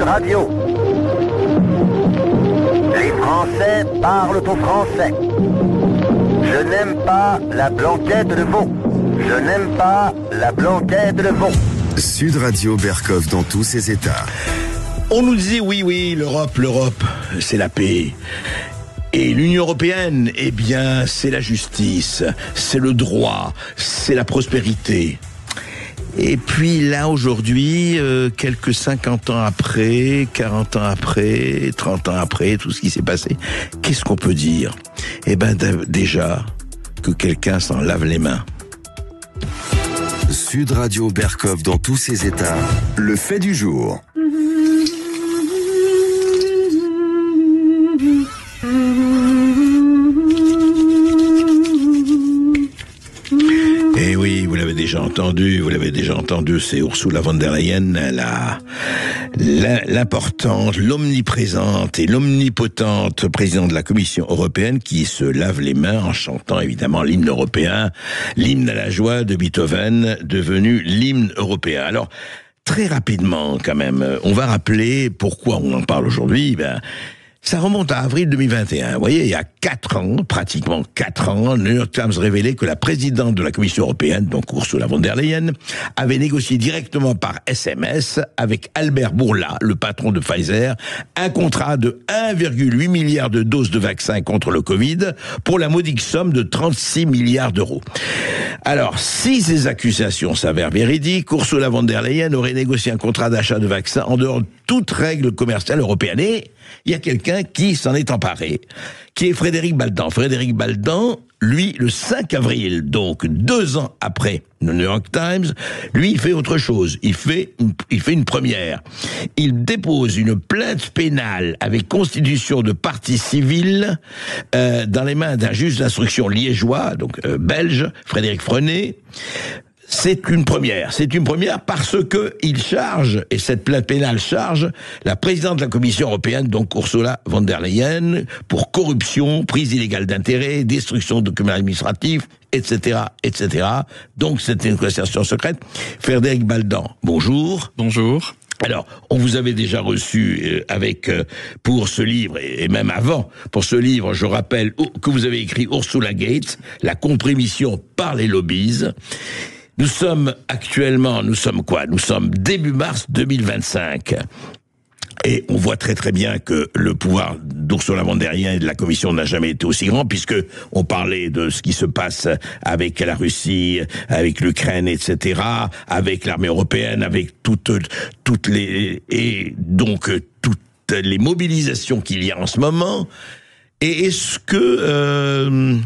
Radio. Les Français parlent au français. Je n'aime pas la blanquette de veau. Je n'aime pas la blanquette de veau. Sud Radio Berkov dans tous ses états. On nous disait oui, l'Europe, c'est la paix. Et l'Union européenne, eh bien, c'est la justice, c'est le droit, c'est la prospérité. Et puis là, aujourd'hui, quelques 50 ans après, 40 ans après, 30 ans après, tout ce qui s'est passé, qu'est-ce qu'on peut dire ? Eh ben, déjà, que quelqu'un s'en lave les mains. Sud Radio Berkov dans tous ses états, le fait du jour. Et oui, vous l'avez déjà entendu, c'est Ursula von der Leyen, l'importante, l'omniprésente et l'omnipotente présidente de la Commission européenne qui se lave les mains en chantant évidemment l'hymne européen, l'hymne à la joie de Beethoven, devenu l'hymne européen. Alors, très rapidement quand même, on va rappeler pourquoi on en parle aujourd'hui. Ça remonte à avril 2021. Vous voyez, il y a 4 ans, pratiquement 4 ans, le New York Times révélait que la présidente de la Commission européenne, donc Ursula von der Leyen, avait négocié directement par SMS avec Albert Bourla, le patron de Pfizer, un contrat de 1,8 milliard de doses de vaccins contre le Covid pour la modique somme de 36 milliards d'euros. Alors, si ces accusations s'avèrent véridiques, Ursula von der Leyen aurait négocié un contrat d'achat de vaccins en dehors de toute règle commerciale européenne. Et il y a quelqu'un qui s'en est emparé, qui est Frédéric Baldan. Frédéric Baldan, lui, le 5 avril, donc 2 ans après le New York Times, lui, il fait autre chose. Il fait une première. Il dépose une plainte pénale avec constitution de partie civile dans les mains d'un juge d'instruction liégeois, donc belge, Frédéric Frenet. C'est une première parce que il charge, et cette plainte pénale charge, la présidente de la Commission européenne, donc Ursula von der Leyen, pour corruption, prise illégale d'intérêt, destruction de documents administratifs, etc., etc. Donc c'est une conversation secrète. Frédéric Baldan, bonjour. Bonjour. Alors, on vous avait déjà reçu pour ce livre, et même avant, pour ce livre, je rappelle que vous avez écrit Ursula Gate, la compromission par les lobbies. Nous sommes début mars 2025. Et on voit très très bien que le pouvoir d'Ursula von der Leyen et de la Commission n'a jamais été aussi grand, puisque on parlait de ce qui se passe avec la Russie, avec l'Ukraine, etc., avec l'armée européenne, avec toutes les mobilisations qu'il y a en ce moment. Et est-ce que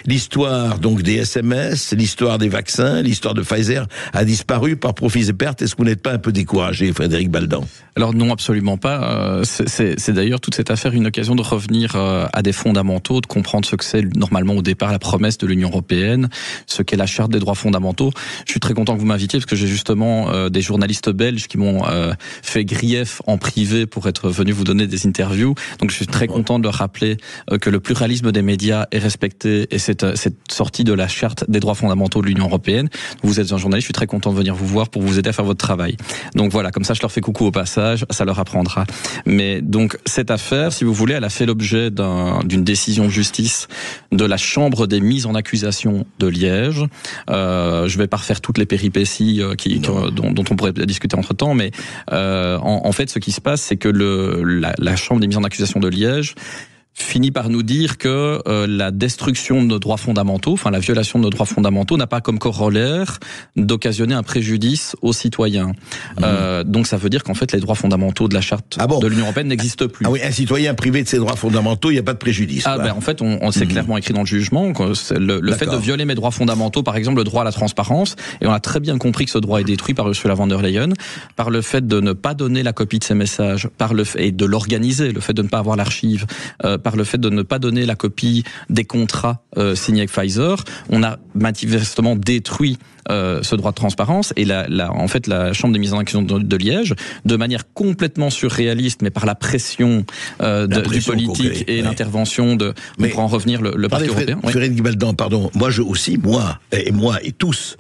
l'histoire donc des SMS, l'histoire des vaccins, l'histoire de Pfizer a disparu par profits et pertes? Est-ce que vous n'êtes pas un peu découragé, Frédéric Baldan? Alors non, absolument pas. C'est d'ailleurs toute cette affaire une occasion de revenir à des fondamentaux, de comprendre ce que c'est normalement au départ la promesse de l'Union européenne, ce qu'est la charte des droits fondamentaux. Je suis très content que vous m'invitiez parce que j'ai justement des journalistes belges qui m'ont fait grief en privé pour être venus vous donner des interviews. Donc je suis très content de leur rappeler que le pluralisme des médias est respecté et cette sortie de la charte des droits fondamentaux de l'Union européenne. Vous êtes un journaliste, je suis très content de venir vous voir pour vous aider à faire votre travail. Donc voilà, comme ça je leur fais coucou au passage, ça leur apprendra. Mais donc cette affaire, si vous voulez, elle a fait l'objet d'une décision de justice de la Chambre des mises en accusation de Liège. Je vais pas refaire toutes les péripéties dont on pourrait discuter entre-temps, mais en fait ce qui se passe, c'est que la Chambre des mises en accusation de Liège finit par nous dire que la destruction de nos droits fondamentaux, enfin la violation de nos droits fondamentaux n'a pas comme corollaire d'occasionner un préjudice aux citoyens. Donc ça veut dire qu'en fait les droits fondamentaux de la charte de l'Union européenne n'existent plus. Ah oui, un citoyen privé de ses droits fondamentaux, il n'y a pas de préjudice. En fait, on s'est clairement écrit dans le jugement que le fait de violer mes droits fondamentaux, par exemple le droit à la transparence, et on a très bien compris que ce droit est détruit par Ursula von der Leyen, par le fait de ne pas donner la copie de ces messages, et de l'organiser, le fait de ne pas avoir l'archive, par le fait de ne pas donner la copie des contrats signés avec Pfizer, on a manifestement détruit ce droit de transparence. Et en fait, la Chambre des mises en accusation de Liège, de manière complètement surréaliste, mais par la pression, du politique et l'intervention de, pour en revenir, le Parti européen. Frédéric Guibaldant, pardon, moi et tous,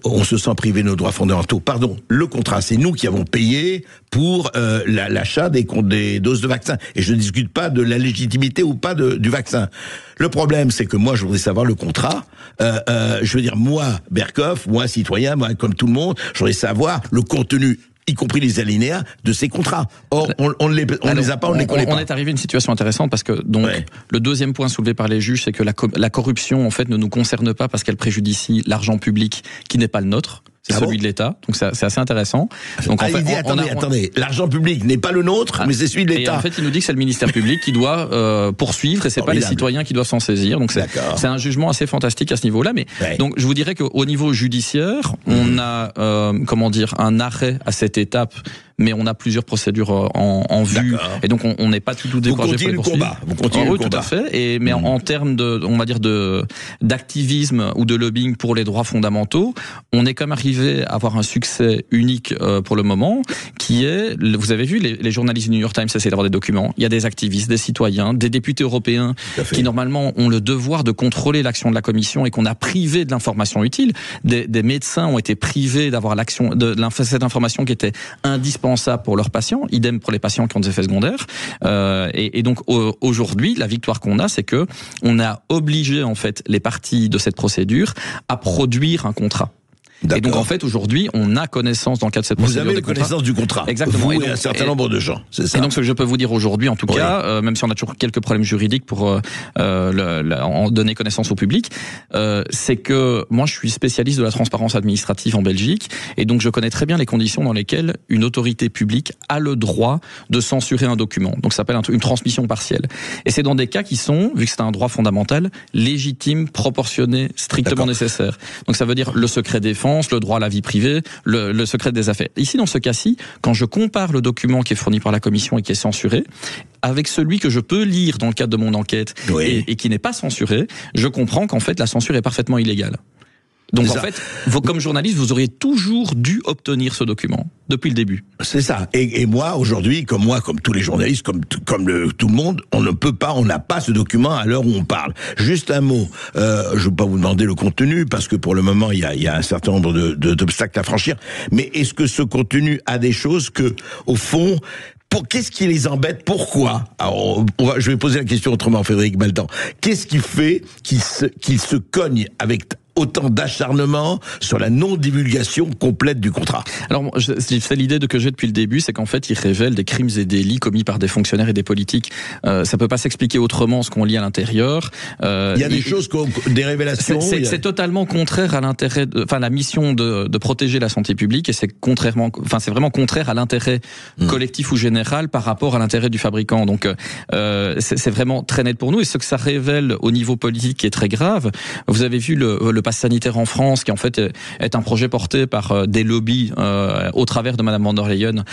on se sent privé de nos droits fondamentaux. Pardon, le contrat, c'est nous qui avons payé pour l'achat des doses de vaccin. Et je ne discute pas de la légitimité ou pas du vaccin. Le problème, c'est que moi, je voudrais savoir le contrat. Je veux dire, moi, Berkoff, moi, citoyen, moi, comme tout le monde, je voudrais savoir le contenu, y compris les alinéas de ces contrats. Or, on ne les a pas, on ne les connaît pas. On est arrivé à une situation intéressante parce que, donc, le deuxième point soulevé par les juges, c'est que la corruption, en fait, ne nous concerne pas parce qu'elle préjudicie l'argent public qui n'est pas le nôtre. C'est celui de l'État, donc c'est assez intéressant. Donc, attendez, l'argent public n'est pas le nôtre, mais c'est celui de l'État. Et en fait, il nous dit que c'est le ministère public qui doit poursuivre, et c'est pas les citoyens qui doivent s'en saisir. Donc c'est un jugement assez fantastique à ce niveau-là. Mais donc je vous dirais qu'au niveau judiciaire, on a un arrêt à cette étape. Mais on a plusieurs procédures en vue, et donc on n'est pas tout découragé pour les poursuites. Vous continuez le combat. Tout à fait. Mais en termes d'activisme ou de lobbying pour les droits fondamentaux, on est quand même arrivé à avoir un succès unique pour le moment, qui est, vous avez vu, les journalistes du New York Times essaient d'avoir des documents. Il y a des activistes, des citoyens, des députés européens qui normalement ont le devoir de contrôler l'action de la Commission et qu'on a privé de l'information utile. Des médecins ont été privés d'avoir cette information qui était indispensable pour leurs patients, idem pour les patients qui ont des effets secondaires. Et donc aujourd'hui, la victoire qu'on a, c'est que on a obligé en fait les parties de cette procédure à produire un contrat. Et donc en fait aujourd'hui on a connaissance dans le cadre de cette procédure. Vous avez connaissance du contrat. Exactement. Vous et un certain nombre de gens. C'est ça. Et donc ce que je peux vous dire aujourd'hui en tout cas, même si on a toujours quelques problèmes juridiques pour en donner connaissance au public, c'est que moi je suis spécialiste de la transparence administrative en Belgique et donc je connais très bien les conditions dans lesquelles une autorité publique a le droit de censurer un document. Donc ça s'appelle une transmission partielle. Et c'est dans des cas qui sont, vu que c'est un droit fondamental, légitimes, proportionnés, strictement nécessaires. Donc ça veut dire le secret défense, le droit à la vie privée, le secret des affaires. Ici, dans ce cas-ci, quand je compare le document qui est fourni par la Commission et qui est censuré, avec celui que je peux lire dans le cadre de mon enquête et qui n'est pas censuré, je comprends qu'en fait, la censure est parfaitement illégale. Donc en fait, comme journaliste, vous auriez toujours dû obtenir ce document depuis le début. C'est ça. Et moi, aujourd'hui, comme tous les journalistes, comme tout le monde, on n'a pas ce document à l'heure où on parle. Juste un mot. Je ne veux pas vous demander le contenu parce que pour le moment, il y a un certain nombre d'obstacles à franchir. Mais est-ce que ce contenu a des choses que, au fond, qu'est-ce qui les embête? Pourquoi? Alors, je vais poser la question autrement, Frédéric Guibaldant. Qu'est-ce qui fait qu'ils se cognent avec autant d'acharnement sur la non-divulgation complète du contrat? Alors, c'est l'idée que j'ai depuis le début, c'est qu'en fait, il révèle des crimes et délits commis par des fonctionnaires et des politiques. Ça peut pas s'expliquer autrement ce qu'on lit à l'intérieur. Il y a des choses, des révélations. C'est totalement contraire à l'intérêt, la mission de protéger la santé publique, et c'est vraiment contraire à l'intérêt collectif ou général par rapport à l'intérêt du fabricant. Donc, c'est vraiment très net pour nous. Et ce que ça révèle au niveau politique qui est très grave, vous avez vu le pass sanitaire en France, qui en fait est un projet porté par des lobbies au travers de Madame von der Leyen.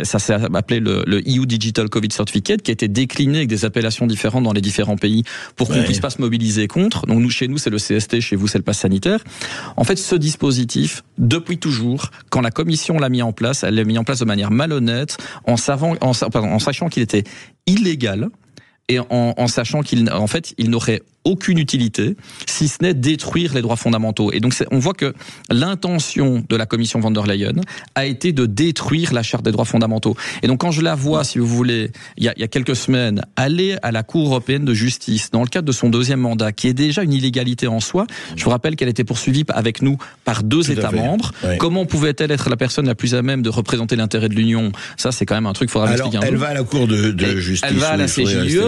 Ça s'est appelé le EU Digital Covid Certificate, qui a été décliné avec des appellations différentes dans les différents pays pour qu'on puisse pas se mobiliser contre. Donc chez nous c'est le CST, chez vous c'est le pass sanitaire. En fait, ce dispositif, depuis toujours, quand la Commission l'a mis en place, elle l'a mis en place de manière malhonnête, en sachant qu'il était illégal et en sachant qu'il n'aurait aucune utilité, si ce n'est détruire les droits fondamentaux. Et donc, on voit que l'intention de la Commission von der Leyen a été de détruire la Charte des droits fondamentaux. Et donc, quand je la vois, si vous voulez, il y a quelques semaines, aller à la Cour européenne de justice, dans le cadre de son deuxième mandat, qui est déjà une illégalité en soi, je vous rappelle qu'elle était poursuivie avec nous par 2 États membres. Comment pouvait-elle être la personne la plus à même de représenter l'intérêt de l'Union? Ça, c'est quand même un truc qu'il faudra m'expliquer un peu. Elle va à la Cour de justice. Elle va à la CJUE,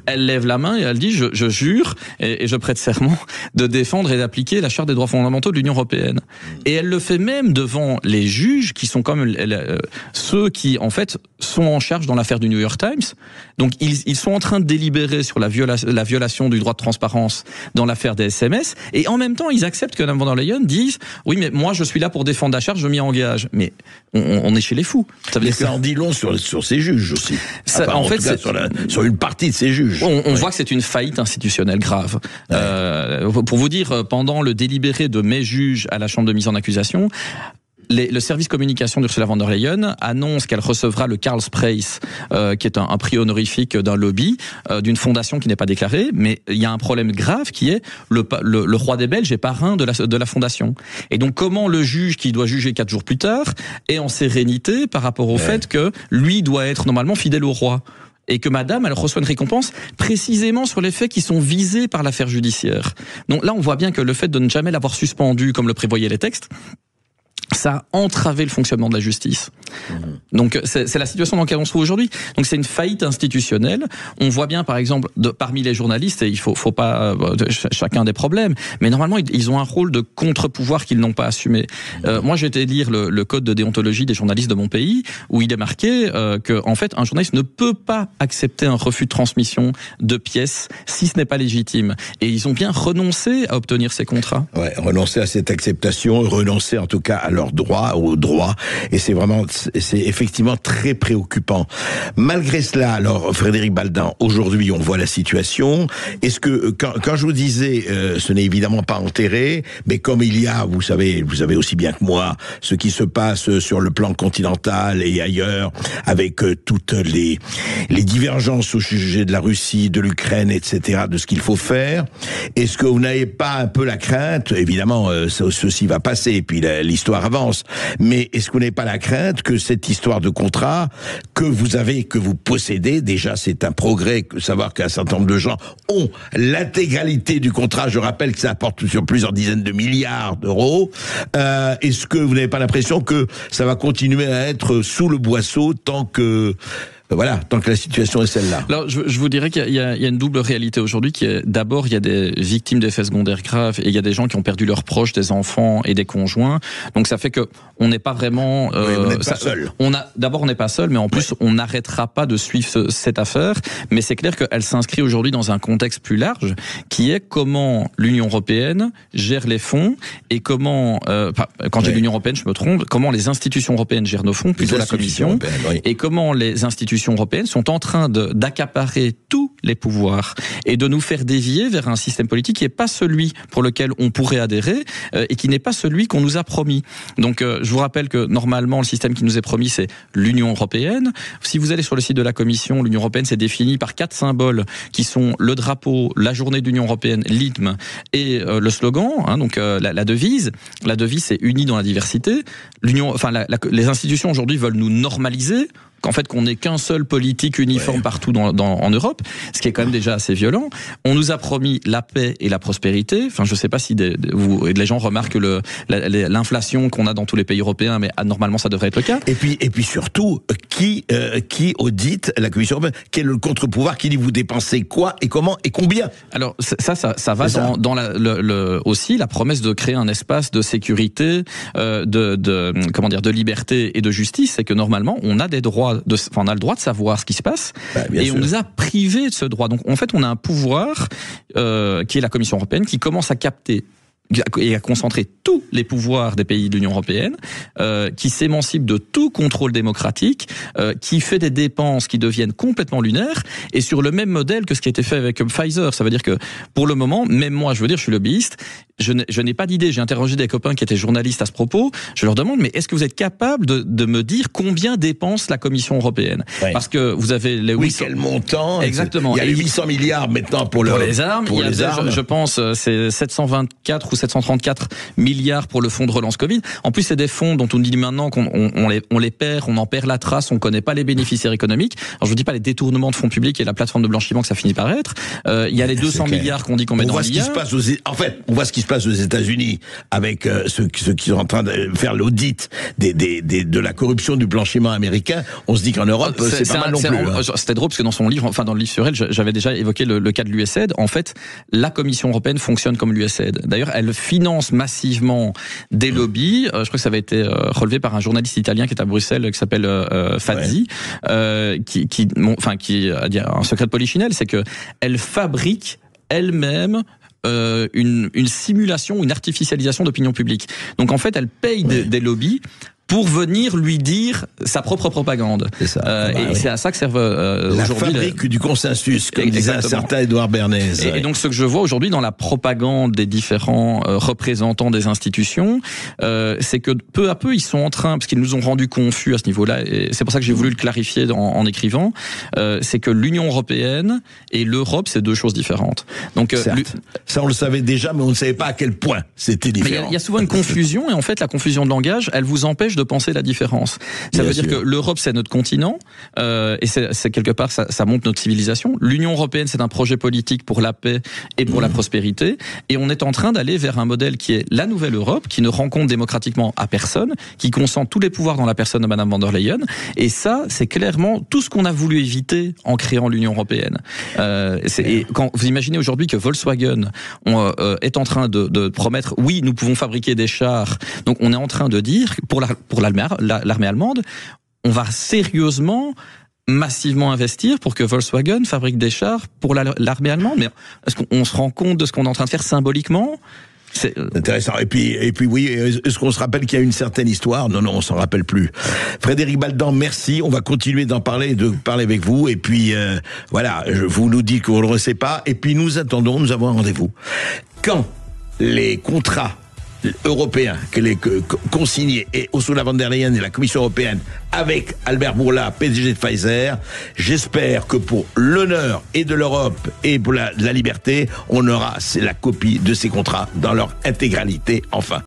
elle lève la main et elle dit je jure et je prête serment de défendre et d'appliquer la Charte des droits fondamentaux de l'Union européenne. Et elle le fait même devant les juges qui sont comme ceux qui en fait sont en charge dans l'affaire du New York Times. Donc ils sont en train de délibérer sur la violation du droit de transparence dans l'affaire des SMS, et en même temps ils acceptent que Mme von der Leyen dise oui mais moi je suis là pour défendre la Charte, je m'y engage. Mais on est chez les fous. Ça veut dire ça en dit long sur ces juges aussi. En fait, sur une partie de ces juges. On voit que c'est une faillite institutionnelle grave. Pour vous dire, pendant le délibéré de mai juge à la chambre de mise en accusation, le service communication d'Ursula von der Leyen annonce qu'elle recevra le Karlspreis, qui est un prix honorifique d'un lobby, d'une fondation qui n'est pas déclarée, mais il y a un problème grave qui est le roi des Belges est parrain de la fondation. Et donc comment le juge qui doit juger 4 jours plus tard est en sérénité par rapport au fait que lui doit être normalement fidèle au roi, et que madame, elle reçoit une récompense précisément sur les faits qui sont visés par l'affaire judiciaire. Donc là, on voit bien que le fait de ne jamais l'avoir suspendu comme le prévoyaient les textes, ça a entravé le fonctionnement de la justice. Donc c'est la situation dans laquelle on se trouve aujourd'hui. Donc c'est une faillite institutionnelle. On voit bien par exemple parmi les journalistes, et il faut pas chacun des problèmes, mais normalement ils ont un rôle de contre-pouvoir qu'ils n'ont pas assumé. Moi j'ai été lire le code de déontologie des journalistes de mon pays, où il est marqué que en fait un journaliste ne peut pas accepter un refus de transmission de pièces si ce n'est pas légitime. Et ils ont bien renoncé à obtenir ces contrats. Ouais, renoncer à cette acceptation, renoncer en tout cas à leurs droits, aux droits, et c'est effectivement très préoccupant. Malgré cela, alors Frédéric Baldin, aujourd'hui on voit la situation. Est-ce que quand je vous disais, ce n'est évidemment pas enterré, mais comme il y a, vous savez aussi bien que moi, ce qui se passe sur le plan continental et ailleurs, avec toutes les divergences au sujet de la Russie, de l'Ukraine, etc., de ce qu'il faut faire, est-ce que vous n'avez pas un peu la crainte, évidemment, ceci va passer, et puis l'histoire avance, mais est-ce que vous n'avez pas la crainte que cette histoire de contrat que vous possédez, déjà c'est un progrès, savoir qu'un certain nombre de gens ont l'intégralité du contrat, je rappelle que ça apporte sur plusieurs dizaines de milliards d'euros, est-ce que vous n'avez pas l'impression que ça va continuer à être sous le boisseau tant que la situation est celle-là? Alors, je vous dirais qu'il y a une double réalité aujourd'hui qui est, d'abord, il y a des victimes d'effets secondaires graves et il y a des gens qui ont perdu leurs proches, des enfants et des conjoints. Donc, ça fait que on n'est pas vraiment, on n'est pas seul. D'abord, on n'est pas seul, mais en plus, on n'arrêtera pas de suivre cette affaire. Mais c'est clair qu'elle s'inscrit aujourd'hui dans un contexte plus large qui est comment l'Union européenne gère les fonds et comment, quand j'ai l'Union européenne, je me trompe, comment les institutions européennes gèrent nos fonds, plutôt la Commission, et comment les institutions européennes sont en train d'accaparer tous les pouvoirs et de nous faire dévier vers un système politique qui n'est pas celui pour lequel on pourrait adhérer et qui n'est pas celui qu'on nous a promis. Donc je vous rappelle que normalement le système qui nous est promis c'est l'Union européenne. Si vous allez sur le site de la Commission, l'Union européenne c'est défini par 4 symboles qui sont le drapeau, la journée de l'Union européenne, l'hymne et le slogan, donc la devise. La devise c'est unis dans la diversité. Les institutions aujourd'hui veulent nous normaliser. qu'en fait qu'on n'ait qu'un seul politique uniforme partout en Europe, ce qui est quand même déjà assez violent. On nous a promis la paix et la prospérité. Enfin, je sais pas si les gens remarquent l'inflation qu'on a dans tous les pays européens, mais normalement ça devrait être le cas. Et puis surtout, qui audite la Commission européenne? Quel est le contre-pouvoir qui dit vous dépensez quoi et comment et combien? Alors ça va dans aussi la promesse de créer un espace de sécurité, de liberté et de justice. C'est que normalement on a des droits, on a le droit de savoir ce qui se passe, et on nous a privés de ce droit. Donc en fait on a un pouvoir qui est la Commission européenne qui commence à capter et à concentrer tous les pouvoirs des pays de l'Union européenne, qui s'émancipe de tout contrôle démocratique, qui fait des dépenses qui deviennent complètement lunaires, et sur le même modèle que ce qui a été fait avec Pfizer. Ça veut dire que pour le moment, même moi, je suis lobbyiste, je n'ai pas d'idée. J'ai interrogé des copains qui étaient journalistes à ce propos. Je leur demande, mais est-ce que vous êtes capable de me dire combien dépense la Commission européenne? Parce que vous avez les 800... quel montant? Exactement. Il y a les 800 milliards maintenant pour les armes. Je pense c'est 724 ou 734 milliards pour le fonds de relance Covid. En plus, c'est des fonds dont on dit maintenant qu'on les perd, on en perd la trace, on connaît pas les bénéficiaires économiques. Alors je vous dis pas les détournements de fonds publics et la plateforme de blanchiment que ça finit par être. Il y a les 200 milliards qu'on dit qu'on met dans l'IA. On voit ce qui se passe aux États-Unis avec ceux qui sont en train de faire l'audit de la corruption du blanchiment américain. On se dit qu'en Europe, c'est pas mal non plus. C'était drôle parce que dans le livre sur elle, j'avais déjà évoqué le cas de l'USAID. En fait, la Commission européenne fonctionne comme l'USAID. D'ailleurs, elle finance massivement des lobbies. Je crois que ça avait été relevé par un journaliste italien qui est à Bruxelles, qui s'appelle Fazzi, qui a dit un secret de polichinelle, c'est que elle fabrique elle-même une simulation, une artificialisation d'opinion publique. Donc en fait, elle paye des lobbies pour venir lui dire sa propre propagande. C'est ça. C'est à ça que servent la aujourd'hui fabrique du consensus, comme disait un certain Édouard Bernays. Et donc ce que je vois aujourd'hui dans la propagande des différents représentants des institutions, c'est que peu à peu ils sont en train, parce qu'ils nous ont rendu confus à ce niveau-là, et c'est pour ça que j'ai voulu le clarifier en écrivant, c'est que l'Union européenne et l'Europe, c'est deux choses différentes. Donc ça on le savait déjà, mais on ne savait pas à quel point c'était différent. Il y a souvent une confusion, et en fait la confusion de langage, elle vous empêche de penser la différence. Ça veut dire que l'Europe c'est notre continent, et c'est quelque part ça montre notre civilisation. L'Union européenne c'est un projet politique pour la paix et pour la prospérité, et on est en train d'aller vers un modèle qui est la nouvelle Europe, qui ne rend compte démocratiquement à personne, qui concentre tous les pouvoirs dans la personne de Madame von der Leyen, et ça c'est clairement tout ce qu'on a voulu éviter en créant l'Union européenne. Et quand vous imaginez aujourd'hui que Volkswagen est en train de promettre, oui, nous pouvons fabriquer des chars, donc on est en train de dire, pour l'armée allemande, on va sérieusement, massivement investir pour que Volkswagen fabrique des chars pour l'armée allemande. Mais est-ce qu'on se rend compte de ce qu'on est en train de faire symboliquement ? C'est intéressant. Et puis oui, est-ce qu'on se rappelle qu'il y a une certaine histoire ? Non, on s'en rappelle plus. Frédéric Baldan, merci. On va continuer de parler avec vous. Et puis, voilà, vous nous dites qu'on ne le sait pas. Et puis, nous avons un rendez-vous. Quand les contrats européens consignés et Ursula von der Leyen et la Commission européenne avec Albert Bourla, PDG de Pfizer, j'espère que pour l'honneur et de l'Europe et pour la liberté, on aura la copie de ces contrats dans leur intégralité enfin.